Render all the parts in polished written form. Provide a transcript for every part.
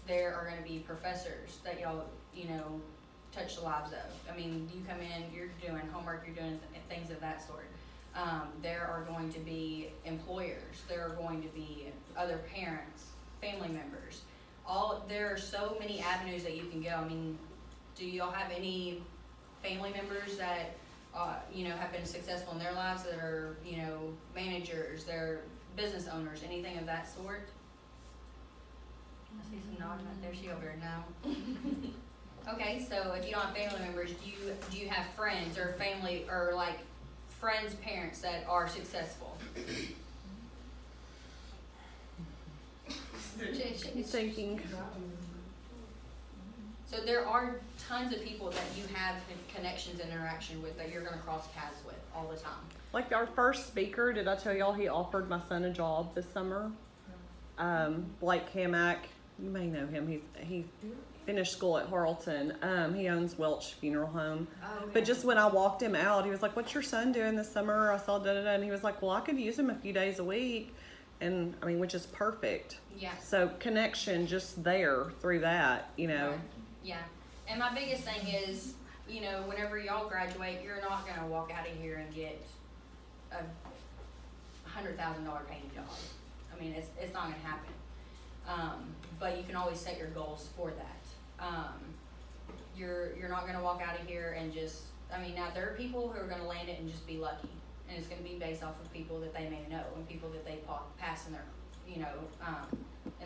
there are going to be professors that y'all, touch the lives of. I mean, you come in, you're doing homework, you're doing things of that sort. There are going to be employers, there are going to be other parents, family members. There are so many avenues that you can go. I mean, do y'all have any family members that, have been successful in their lives that are, managers, they're business owners, anything of that sort? I see some nodding right there. She over there now. Okay, so if you don't have family members, do you have friends or family or like friends' parents that are successful? Thinking. So there are tons of people that you have connections and interaction with that you're going to cross paths with all the time. Like our first speaker, did I tell y'all he offered my son a job this summer? Blake Hamack, you may know him. He finished school at Harleton. He owns Welch Funeral Home. Oh, okay. But just when I walked him out, he was like, "What's your son doing this summer?" I saw da-da-da, and he was like, "Well, I could use him a few days a week." And I mean, which is perfect. Yeah. So connection just there through that, Right. Yeah. And my biggest thing is, whenever y'all graduate, you're not going to walk out of here and get a $100,000 paying job. I mean, it's not going to happen. But you can always set your goals for that. You're not going to walk out of here and just, now there are people who are going to land it and just be lucky. And it's going to be based off of people that they may know and people that they pass in their, in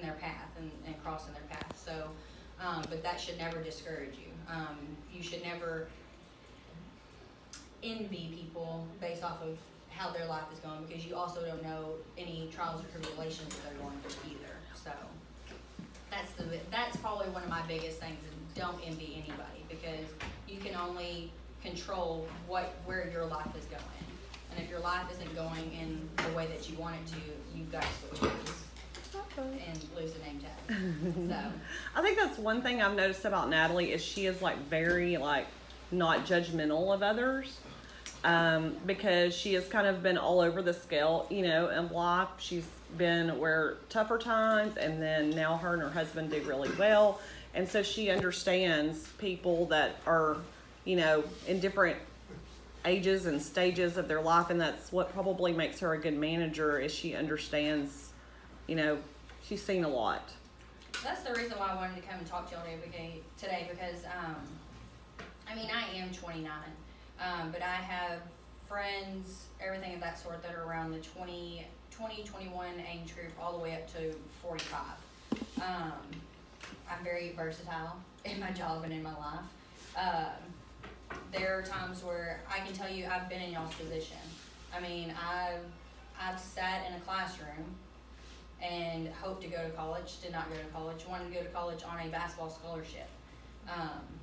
their path and cross in their path. So, but that should never discourage you. You should never envy people based off of how their life is going, because you also don't know any trials or tribulations that they're going through either. So that's probably one of my biggest things. And don't envy anybody, because you can only control where your life is going. And if your life isn't going in the way that you want it to, you've got to switch ways and lose the name tag. So I think that's one thing I've noticed about Natalie is she is like very like not judgmental of others, because she has kind of been all over the scale, in life. She's been where tougher times, and then now her and her husband do really well, and so she understands people that are, in different ages and stages of their life, and that's what probably makes her a good manager. Is she understands, she's seen a lot. that's the reason why I wanted to come and talk to y'all today, because I am 29, but I have friends, everything of that sort, that are around the 20, 21 age group all the way up to 45. I'm very versatile in my job and in my life. There are times where I can tell you I've been in y'all's position. I've sat in a classroom and hoped to go to college, did not go to college, wanted to go to college on a basketball scholarship.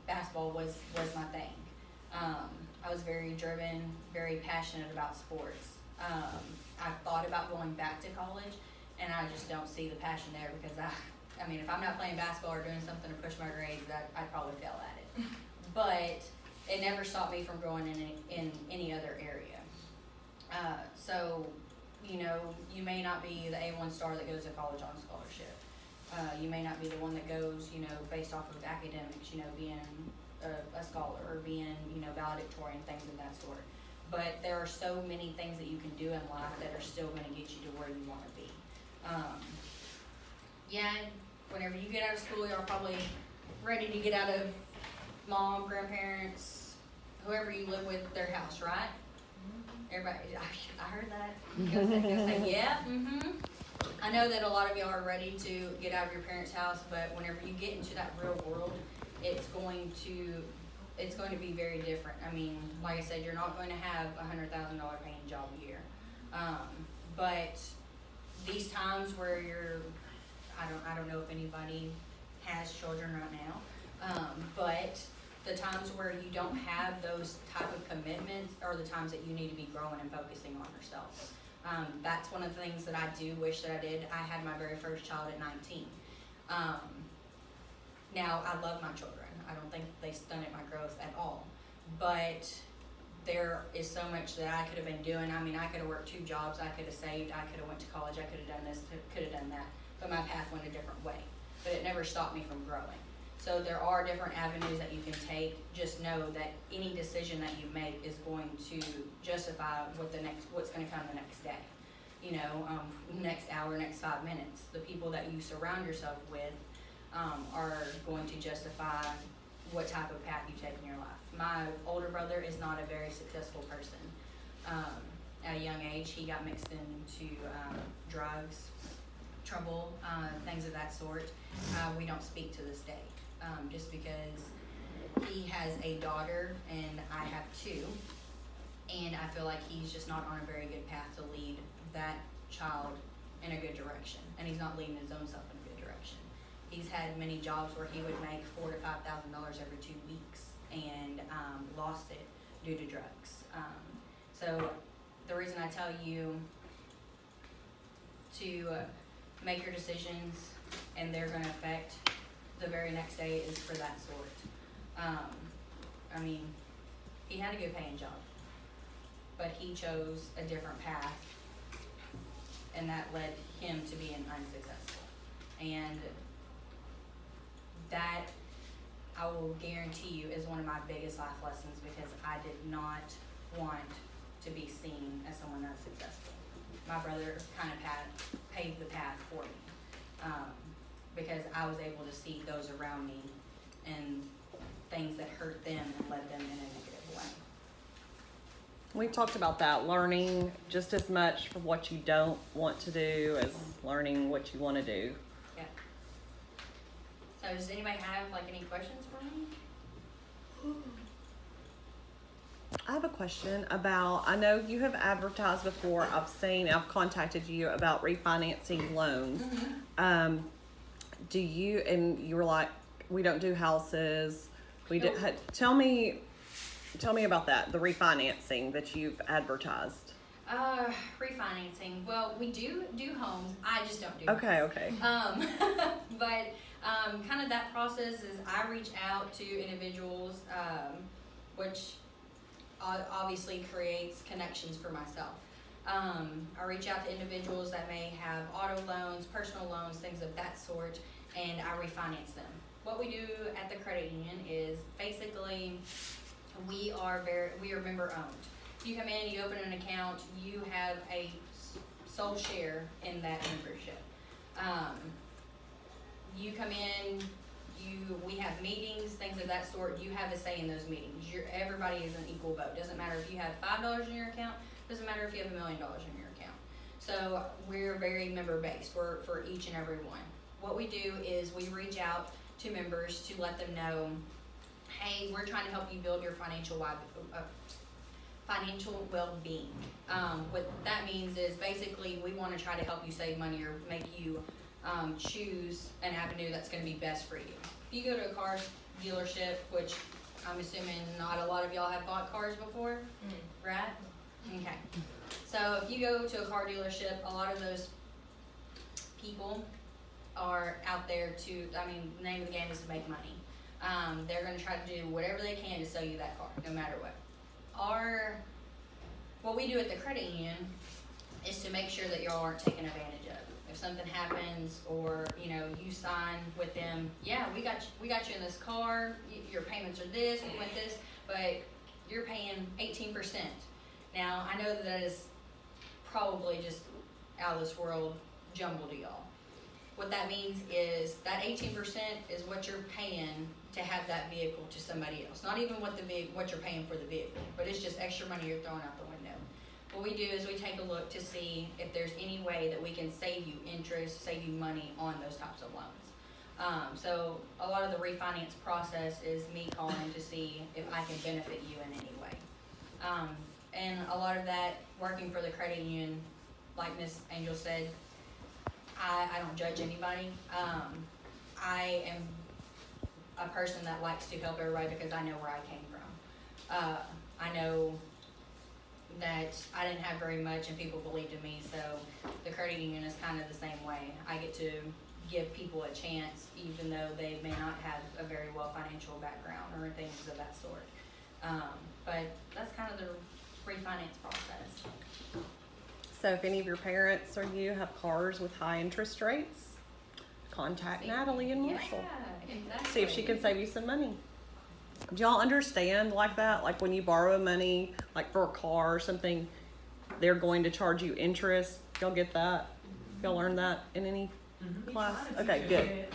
Basketball was my thing. I was very driven, very passionate about sports. I thought about going back to college, and I just don't see the passion there, because if I'm not playing basketball or doing something to push my grades, I'd probably fail at it. But it never stopped me from going in any other area. So, you may not be the A1 star that goes to college on scholarship. You may not be the one that goes, based off of academics, being a scholar or being, valedictorian, things of that sort. But there are so many things that you can do in life that are still going to get you to where you want to be. Whenever you get out of school, you're probably ready to get out of mom, grandparents, whoever you live with, their house, right? Everybody, I heard that. You'll say, yeah, I know that a lot of y'all are ready to get out of your parents' house, but whenever you get into that real world, it's going to be very different. Like I said, you're not going to have a $100,000 paying job a year. But these times where I don't know if anybody has children right now, but the times where you don't have those type of commitments are the times that you need to be growing and focusing on yourself. That's one of the things that I do wish that I did. I had my very first child at 19. Now, I love my children. I don't think they stunted my growth at all. But there is so much that I could have been doing. I could have worked 2 jobs. I could have saved. I could have went to college. I could have done this, could have done that. But my path went a different way. but it never stopped me from growing. So there are different avenues that you can take. Just know that any decision that you make is going to justify what's going to come the next day. You know, next hour, next 5 minutes. The people that you surround yourself with are going to justify what type of path you take in your life. My older brother is not a very successful person. At a young age, he got mixed into drugs, trouble, things of that sort. We don't speak to this day, just because he has a daughter and I have two, and I feel like he's just not on a very good path to lead that child in a good direction, and he's not leading his own self in a good direction. He's had many jobs where he would make $4,000 to $5,000 every 2 weeks, and lost it due to drugs. So the reason I tell you to make your decisions and they're going to affect the very next day is for that sort. I mean, he had a good paying job, but he chose a different path, and that led him to being unsuccessful. And that, I will guarantee you, is one of my biggest life lessons, because I did not want to be seen as someone that's successful. My brother kind of paved the path for me, because I was able to see those around me and things that hurt them and led them in a negative way. We talked about that, learning just as much for what you don't want to do as learning what you want to do. Yeah. So does anybody have any questions for me? I have a question about, I know you have advertised before, I've contacted you about refinancing loans. Mm-hmm. Do you, and you were like, we don't do houses, Nope. tell me about that, the refinancing that you've advertised. Refinancing. Well, we do homes. I just don't do Okay, homes. okay. But kind of that process is I reach out to individuals, which obviously creates connections for myself. I reach out to individuals that may have auto loans, personal loans, things of that sort, and I refinance them. What we do at the credit union is basically we are member owned. You come in, you open an account, you have a sole share in that membership. You come in, we have meetings, things of that sort. You have a say in those meetings. Everybody is an equal vote. Doesn't matter if you have $5 in your account. Doesn't matter if you have $1 million in your account. So we're very member based for each and every one. What we do is we reach out to members to let them know, hey, we're trying to help you build your financial well-being. What that means is basically we want to try to help you save money or make you choose an avenue that's going to be best for you. If you go to a car dealership, which I'm assuming not a lot of y'all have bought cars before, right? Okay. So if you go to a car dealership, a lot of those people are out there the name of the game is to make money. They're going to try to do whatever they can to sell you that car, no matter what. What we do at the credit union is to make sure that y'all aren't taken advantage of. If something happens, or you sign with them, yeah, we got you in this car. Your payments are this, we went this, but you're paying 18%. Now I know that is probably just out of this world jumble to y'all. What that means is that 18% is what you're paying to have that vehicle to somebody else. Not even what you're paying for the vehicle, but it's just extra money you're throwing out the window. What we do is we take a look to see if there's any way that we can save you interest, save you money on those types of loans. So a lot of the refinance process is me calling to see if I can benefit you in any way. And a lot of that, working for the credit union, like Miss Angel said, I don't judge anybody. I am a person that likes to help everybody because I know where I came from. I know that I didn't have very much and people believed in me, so the credit union is kind of the same way. I get to give people a chance even though they may not have a very well financial background or things of that sort. But that's kind of the refinance process. So if any of your parents or you have cars with high interest rates, contact Natalie in Marshall. Yeah, exactly. See if she can save you some money. Do y'all understand like that? Like when you borrow money, like for a car or something, they're going to charge you interest. Y'all get that? Y'all learn that in any class? Okay, good.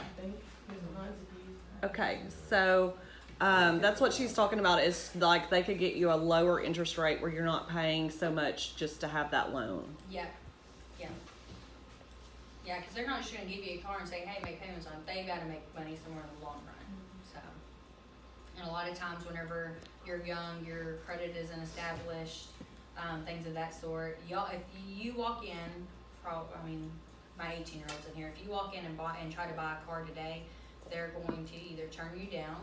Okay, so that's what she's talking about is like they could get you a lower interest rate where you're not paying so much just to have that loan. Yeah, yeah. Yeah, because they're not just going to give you a car and say, hey, make payments on it. They've got to make money somewhere in the long run. So, and a lot of times whenever you're young, your credit isn't established, things of that sort. Y'all, if you walk in, my 18-year-old's in here, if you walk in and try to buy a car today, they're going to either turn you down,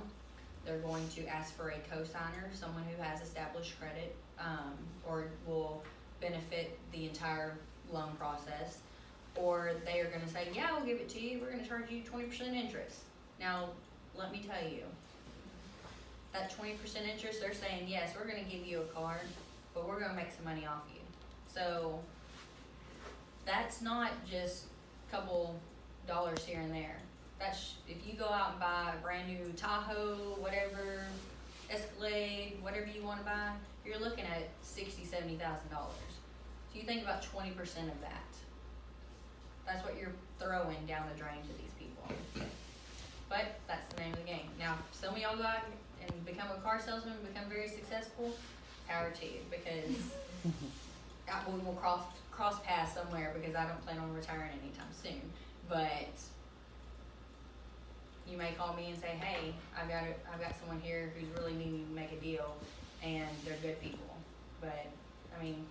they're going to ask for a cosigner, someone who has established credit, or will benefit the entire loan process, or they are going to say, yeah, we'll give it to you, we're going to charge you 20% interest. Now, let me tell you, that 20% interest, they're saying, yes, we're going to give you a car, but we're going to make some money off you. So, that's not just a couple dollars here and there. That's if you go out and buy a brand new Tahoe, whatever, Escalade, whatever you want to buy, you're looking at $60,000, $70,000. So you think about 20% of that. That's what you're throwing down the drain to these people. But that's the name of the game. Now, if some of y'all go out and become a car salesman, become very successful, power to you, because we will cross paths somewhere, because I don't plan on retiring anytime soon. But you may call me and say, hey, I've got someone here who's really needing to make a deal, and they're good people. But, I mean,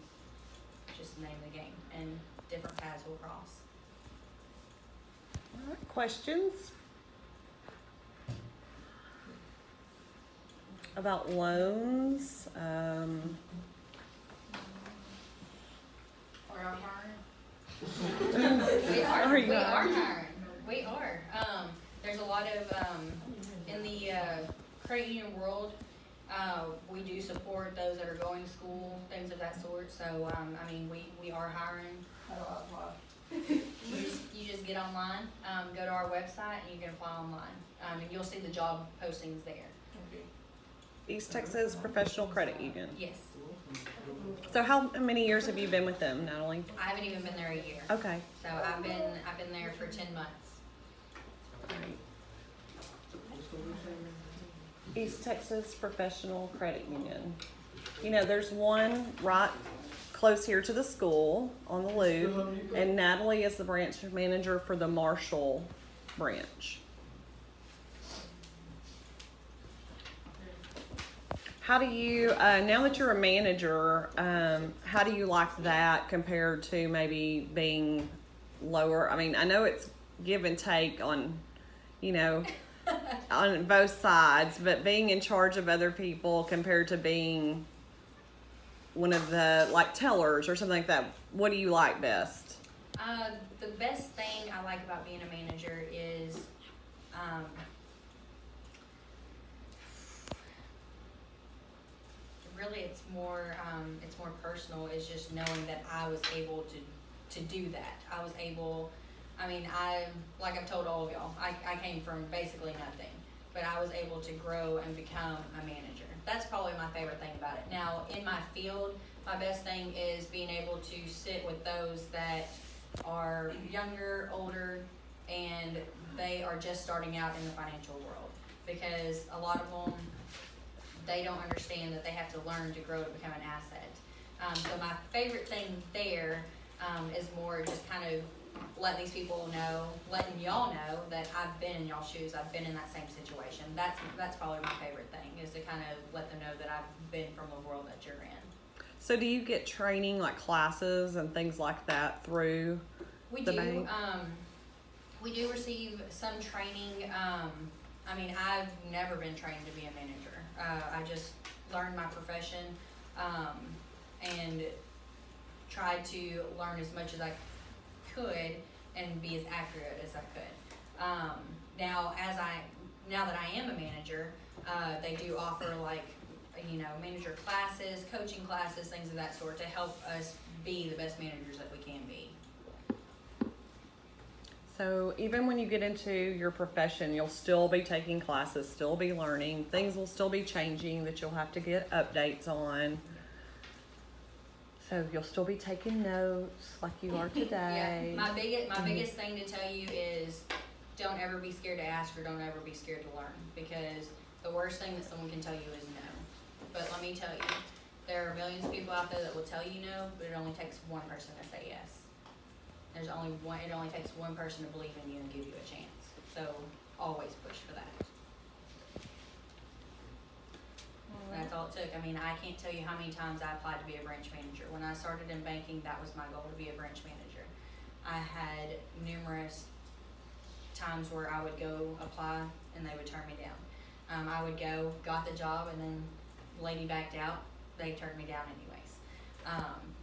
just the name of the game, and different paths will cross. All right, questions about loans? We're hiring. We are hiring. We are. There's a lot of, in the credit union world, we do support those that are going to school, things of that sort. So, we are hiring. You just get online, go to our website, and you can apply online. And you'll see the job postings there. East Texas Professional Credit Union. Yes. So how many years have you been with them, Natalie? I haven't even been there a year. Okay. So I've been there for 10 months. East Texas Professional Credit Union. You know, there's one right close here to the school on the Loop, and Natalie is the branch manager for the Marshall branch. How do you, now that you're a manager, how do you like that compared to maybe being lower? I mean, I know it's give and take on, on both sides, but being in charge of other people compared to being one of the, like, tellers or something like that, what do you like best? The best thing I like about being a manager is, really it's more personal, is just knowing that I was able to do that. I was able, like I've told all of y'all, I came from basically nothing, but I was able to grow and become a manager. That's probably my favorite thing about it. Now, in my field, my best thing is being able to sit with those that are younger, older, and they are just starting out in the financial world, because a lot of them, they don't understand that they have to learn to grow to become an asset. So my favorite thing there is more just kind of letting these people know, letting y'all know that I've been in y'all's shoes, I've been in that same situation. That's probably my favorite thing, is to kind of let them know that I've been from the world that you're in. So do you get training, like classes and things like that through the bank? We do receive some training. I've never been trained to be a manager. I just learned my profession and tried to learn as much as I could and be as accurate as I could. Now that I am a manager, they do offer manager classes, coaching classes, things of that sort, to help us be the best managers that we can be. So even when you get into your profession, you'll still be taking classes, still be learning. Things will still be changing that you'll have to get updates on. So you'll still be taking notes like you are today. Yeah, my biggest thing to tell you is don't ever be scared to ask or don't ever be scared to learn, because the worst thing that someone can tell you is no. But let me tell you, there are millions of people out there that will tell you no, but it only takes one person to say yes. It only takes one person to believe in you and give you a chance. So always push for that. That's all it took. I mean, I can't tell you how many times I applied to be a branch manager. When I started in banking, that was my goal, to be a branch manager. I had numerous times where I would go apply and they would turn me down. I would go, got the job, and then lady backed out. They turned me down anyways.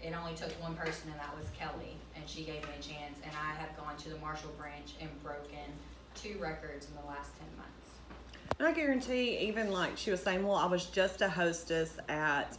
It only took one person, and that was Kelly, and she gave me a chance. And I have gone to the Marshall branch and broken 2 records in the last 10 months. And I guarantee, even like she was saying, well, I was just a hostess at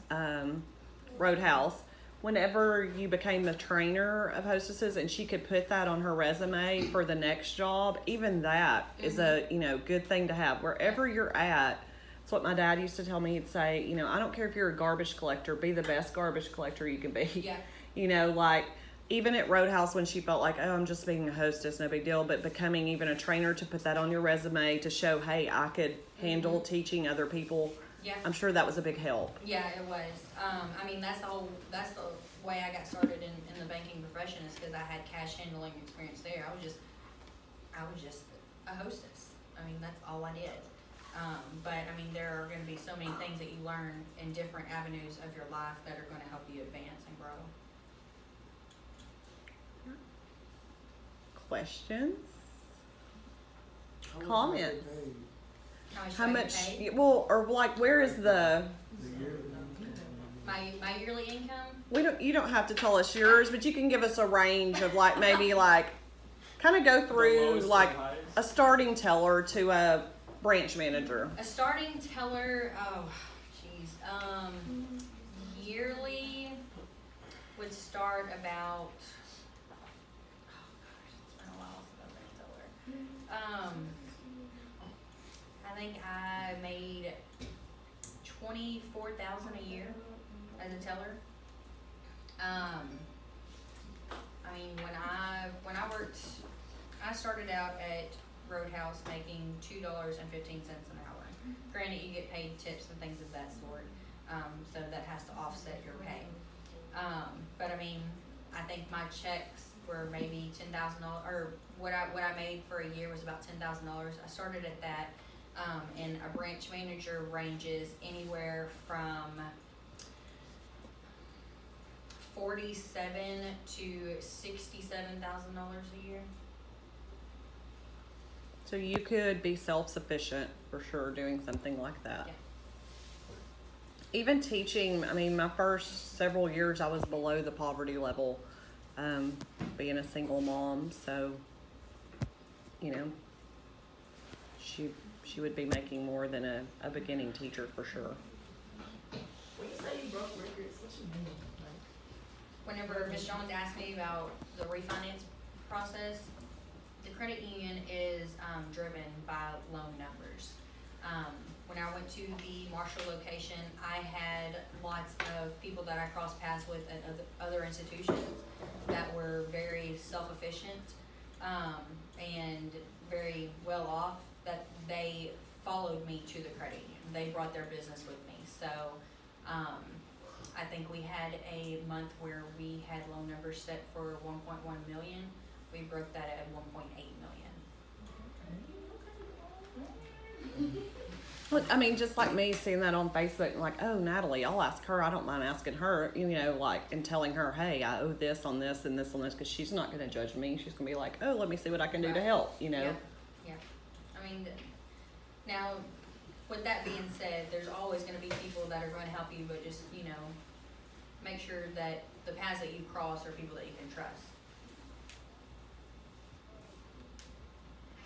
Roadhouse. Whenever you became the trainer of hostesses, and she could put that on her resume for the next job, even that is a good thing to have. Wherever you're at, that's what my dad used to tell me. He'd say, I don't care if you're a garbage collector, be the best garbage collector you can be. Yeah. Like even at Roadhouse, when she felt like, oh, I'm just being a hostess, no big deal, but becoming even a trainer, to put that on your resume to show, hey, I could handle teaching other people. Yeah. I'm sure that was a big help. Yeah, it was. I mean, that's the way I got started in the banking profession, is because I had cash handling experience there. I was just a hostess. I mean, that's all I did. But I mean, there are going to be so many things that you learn in different avenues of your life that are going to help you advance and grow. Questions? Comments? How much? Paid? Well, or like, where is the? My yearly income? You don't have to tell us yours, but you can give us a range of like maybe like, kind of go through like a starting teller to a branch manager. A starting teller, oh, jeez. Yearly would start about, oh gosh, it's been a while since I've been a teller. I think I made $24,000 a year as a teller. I mean, when I worked, I started out at Roadhouse making $2.15 an hour. Granted, you get paid tips and things of that sort, so that has to offset your pay. But I mean, I think my checks were maybe $10,000, or what I made for a year was about $10,000. I started at that, and a branch manager ranges anywhere from $47,000 to $67,000 a year. So you could be self-sufficient for sure doing something like that. Yeah. Even teaching, I mean, my first several years I was below the poverty level, being a single mom. So, she would be making more than a beginning teacher for sure. When you say you broke records, what you mean? Whenever Ms. Jones asked me about the refinance process, the credit union is driven by loan numbers. When I went to the Marshall location, I had lots of people that I crossed paths with at other institutions that were very self-efficient and very well off, that they followed me to the credit union. They brought their business with me. So I think we had a month where we had loan numbers set for 1.1 million. We broke that at 1.8 million. Look, I mean, just like me seeing that on Facebook, and like, oh, Natalie, I'll ask her. I don't mind asking her, and telling her, hey, I owe this on this and this on this, because she's not going to judge me. She's going to be like, oh, let me see what I can do to help, Yeah. I mean, now, with that being said, there's always going to be people that are going to help you, but just, make sure that the paths that you cross are people that you can trust.